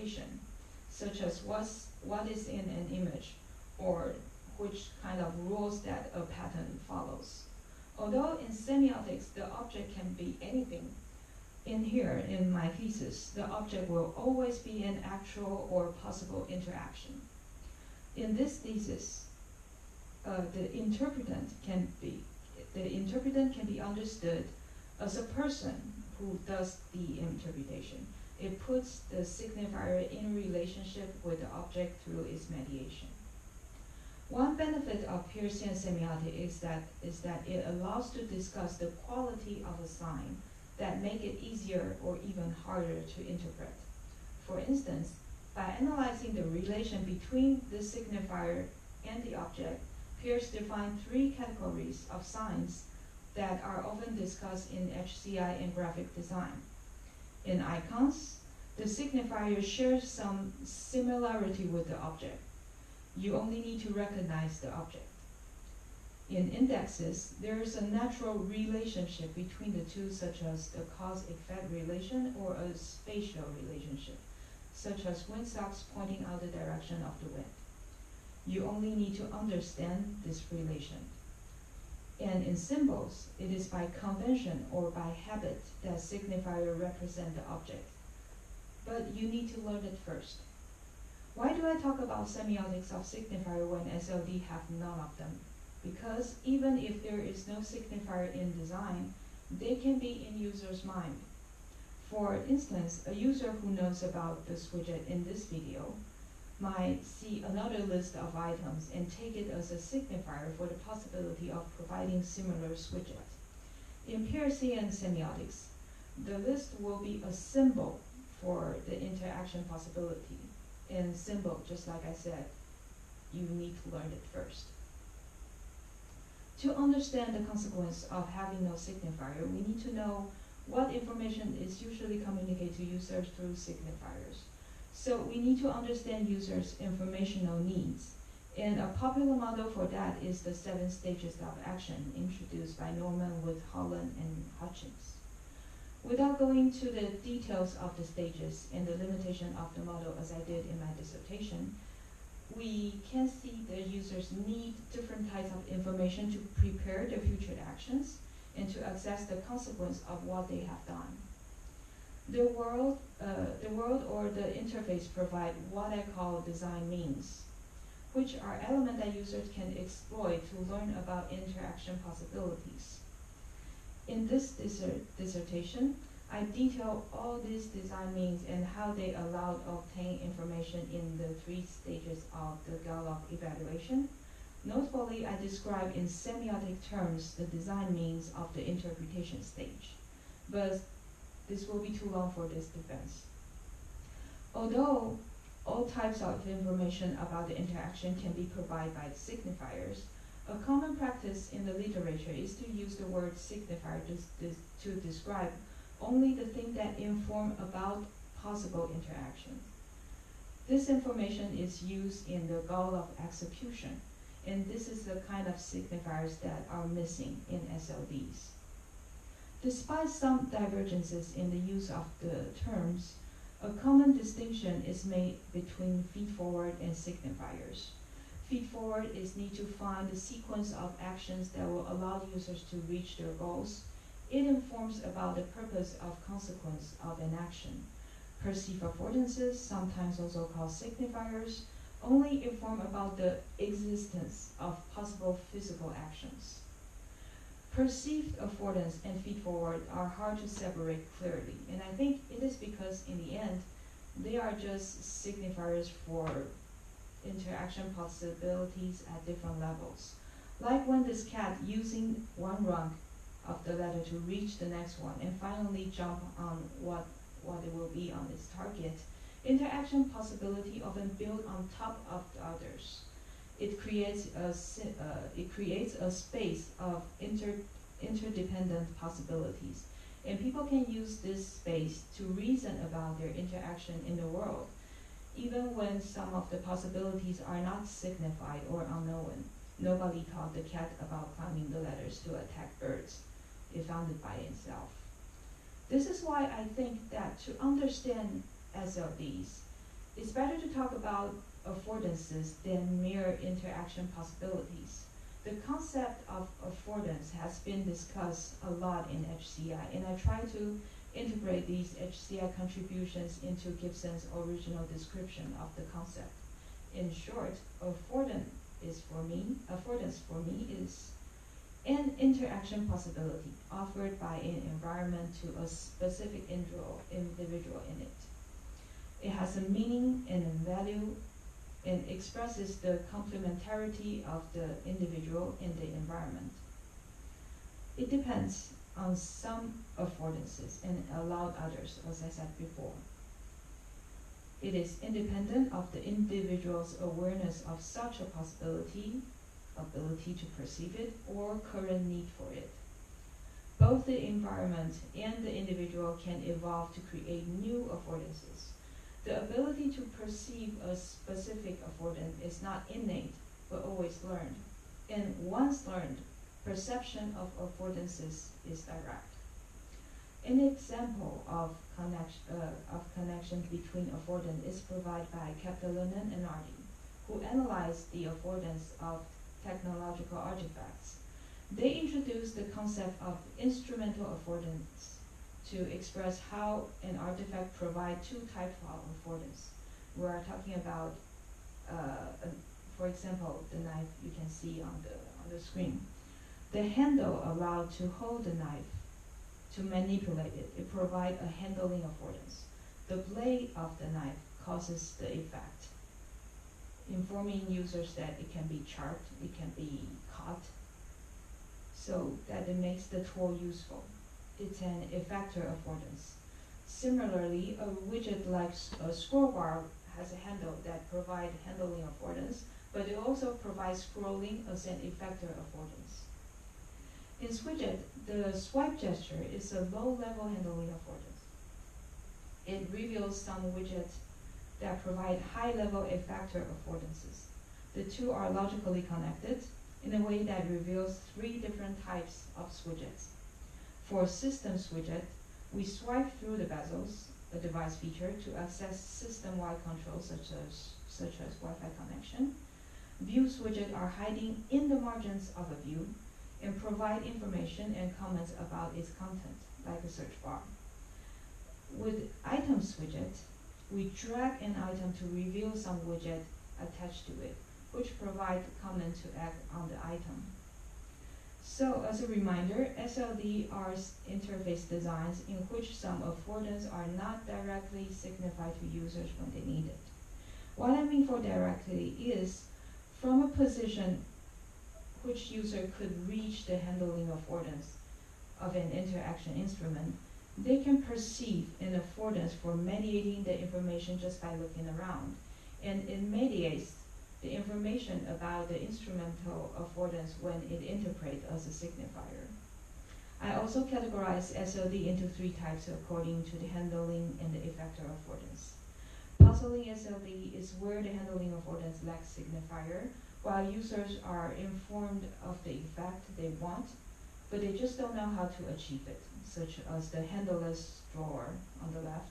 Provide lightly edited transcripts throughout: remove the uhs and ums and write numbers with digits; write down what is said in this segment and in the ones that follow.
interpretation, such as what is in an image, or which kind of rules that a pattern follows. Although in semiotics, the object can be anything, in here, in my thesis, the object will always be an actual or possible interaction. In this thesis, the interpretant can be understood as a person who does the interpretation. It puts the signifier in relationship with the object through its mediation. One benefit of Peircean semiotics is that it allows to discuss the quality of a sign that make it easier or even harder to interpret. For instance, by analyzing the relation between the signifier and the object, Peirce defined 3 categories of signs that are often discussed in HCI and graphic design. In icons, the signifier shares some similarity with the object. You only need to recognize the object. In indexes, there is a natural relationship between the two, such as the cause-effect relation or a spatial relationship, such as windsocks pointing out the direction of the wind. You only need to understand this relation. And in symbols, it is by convention or by habit that signifier represent the object. But you need to learn it first. Why do I talk about semiotics of signifier when SLD have none of them? Because even if there is no signifier in design, they can be in user's mind. For instance, a user who knows about this widget in this video might see another list of items and take it as a signifier for the possibility of providing similar widgets. In Peircean semiotics, the list will be a symbol for the interaction possibility. And symbol, just like I said, you need to learn it first. To understand the consequence of having no signifier, we need to know what information is usually communicated to users through signifiers. So we need to understand users' informational needs. And a popular model for that is the 7 stages of action introduced by Norman with Holland and Hutchins. Without going to the details of the stages and the limitation of the model as I did in my dissertation, we can see the users need different types of information to prepare their future actions and to assess the consequence of what they have done. The world or the interface provide what I call design means, which are elements that users can exploit to learn about interaction possibilities. In this dissertation, I detail all these design means and how they allow to obtain information in the 3 stages of the Gallup evaluation. Notably, I describe in semiotic terms the design means of the interpretation stage, but this will be too long for this defense. Although all types of information about the interaction can be provided by signifiers, a common practice in the literature is to use the word signifier to describe only the thing that inform about possible interaction. This information is used in the goal of execution, and this is the kind of signifiers that are missing in SLDs. Despite some divergences in the use of the terms, a common distinction is made between feed-forward and signifiers. Feed-forward is need to find the sequence of actions that will allow users to reach their goals. It informs about the purpose of consequence of an action. Perceived affordances, sometimes also called signifiers, only inform about the existence of possible physical actions. Perceived affordance and feed-forward are hard to separate clearly, and I think it is because in the end, they are just signifiers for interaction possibilities at different levels. Like when this cat using one rung of the ladder to reach the next one and finally jump on what it will be on its target, interaction possibility often build on top of the others. It creates a space of interdependent possibilities, and people can use this space to reason about their interaction in the world, even when some of the possibilities are not signified or unknown. Nobody taught the cat about climbing the ladders to attack birds. It found it by itself. This is why I think that to understand SLDs, It's better to talk about affordances than mere interaction possibilities. The concept of affordance has been discussed a lot in HCI, and I try to integrate these HCI contributions into Gibson's original description of the concept. In short, affordance for me is an interaction possibility offered by an environment to a specific individual in it. It has a meaning and a value and expresses the complementarity of the individual and the environment. It depends on some affordances and allowed others, as I said before. It is independent of the individual's awareness of such a possibility, ability to perceive it, or current need for it. Both the environment and the individual can evolve to create new affordances. The ability to perceive a specific affordance is not innate, but always learned. And once learned, perception of affordances is direct. An example of connection between affordance is provided by Kaptalainen and Nardi, who analyzed the affordance of technological artifacts. They introduced the concept of instrumental affordance to express how an artifact provides two types of affordance. We are talking about, for example, the knife you can see on the screen. The handle allowed to hold the knife, to manipulate it. It provides a handling affordance. The blade of the knife causes the effect, informing users that it can be charged, it can be caught, so that it makes the tool useful. It's an effector affordance. Similarly, a widget like a scroll bar has a handle that provides handling affordance, but it also provides scrolling as an effector affordance. In Swidget, the swipe gesture is a low-level handling affordance. It reveals some widgets that provide high-level effector affordances. The two are logically connected in a way that reveals three different types of widgets. For systems widget, we swipe through the bezels, a device feature, to access system-wide controls such as Wi-Fi connection. Views widget are hiding in the margins of a view and provide information and comments about its content, like a search bar. With items widget, we drag an item to reveal some widget attached to it, which provide comment to act on the item. So as a reminder, SLD are interface designs in which some affordances are not directly signified to users when they need it. What I mean for directly is from a position which user could reach the handling affordance of an interaction instrument, they can perceive an affordance for mediating the information just by looking around. And it mediates the information about the instrumental affordance when it interprets as a signifier. I also categorize SLD into three types according to the handling and the effector affordance. Puzzling SLD is where the handling affordance lacks signifier, while users are informed of the effect they want, but they just don't know how to achieve it, such as the handleless drawer on the left.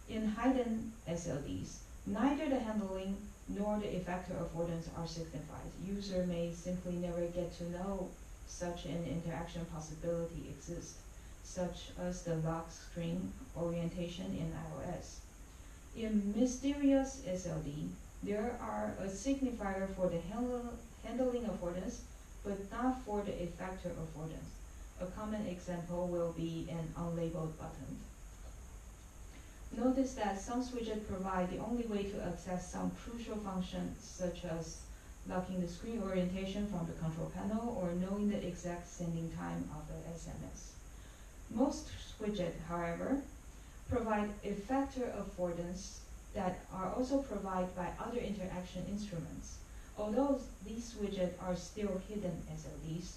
In hidden SLDs, neither the handling nor the effector affordance are signified. User may simply never get to know such an interaction possibility exists, such as the lock screen orientation in iOS. In mysterious SLD, there are a signifier for the handling affordance, but not for the effector affordance. A common example will be an unlabeled button. Notice that some widgets provide the only way to access some crucial functions, such as locking the screen orientation from the control panel or knowing the exact sending time of the SMS. Most widgets, however, provide effector affordance that are also provided by other interaction instruments. Although these widgets are still hidden SLDs,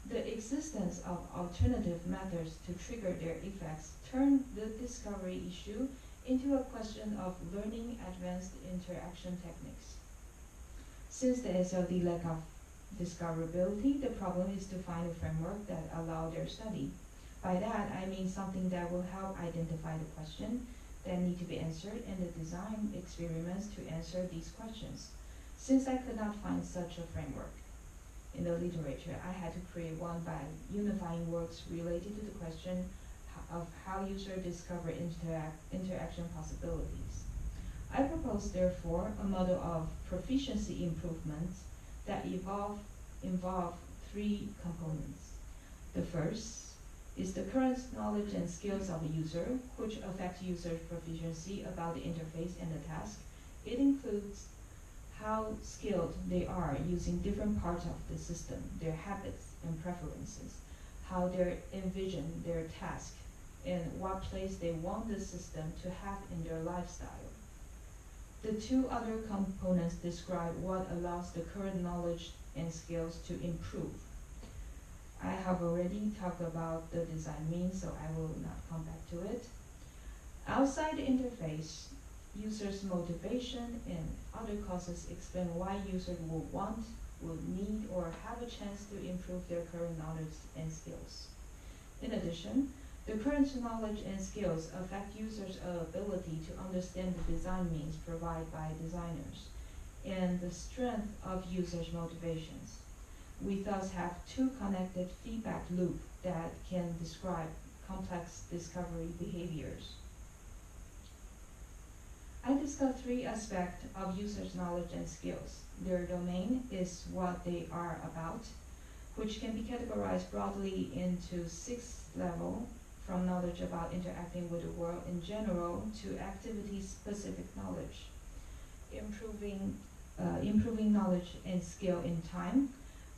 the existence of alternative methods to trigger their effects turn the discovery issue into a question of learning advanced interaction techniques. Since the SLD lack of discoverability, the problem is to find a framework that allows their study. By that, I mean something that will help identify the question, that need to be answered and the design experiments to answer these questions. Since I could not find such a framework in the literature, I had to create one by unifying works related to the question of how users discover interaction possibilities. I propose, therefore, a model of proficiency improvements that involve three components. The first is the current knowledge and skills of a user, which affect users' proficiency about the interface and the task. It includes how skilled they are using different parts of the system, their habits and preferences, how they envision their task, and what place they want the system to have in their lifestyle. The two other components describe what allows the current knowledge and skills to improve. I have already talked about the design means, so I will not come back to it. Outside the interface, users' motivation and other causes explain why users will want, will need, or have a chance to improve their current knowledge and skills. In addition, the current knowledge and skills affect users' ability to understand the design means provided by designers and the strength of users' motivations. We thus have two connected feedback loops that can describe complex discovery behaviors. I discuss three aspects of users' knowledge and skills. Their domain is what they are about, which can be categorized broadly into 6 levels, from knowledge about interacting with the world in general to activity-specific knowledge. Improving knowledge and skill in time,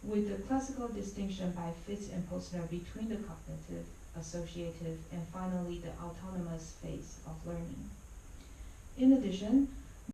with the classical distinction by Fitz and Posner between the cognitive, associative, and finally the autonomous phase of learning. In addition,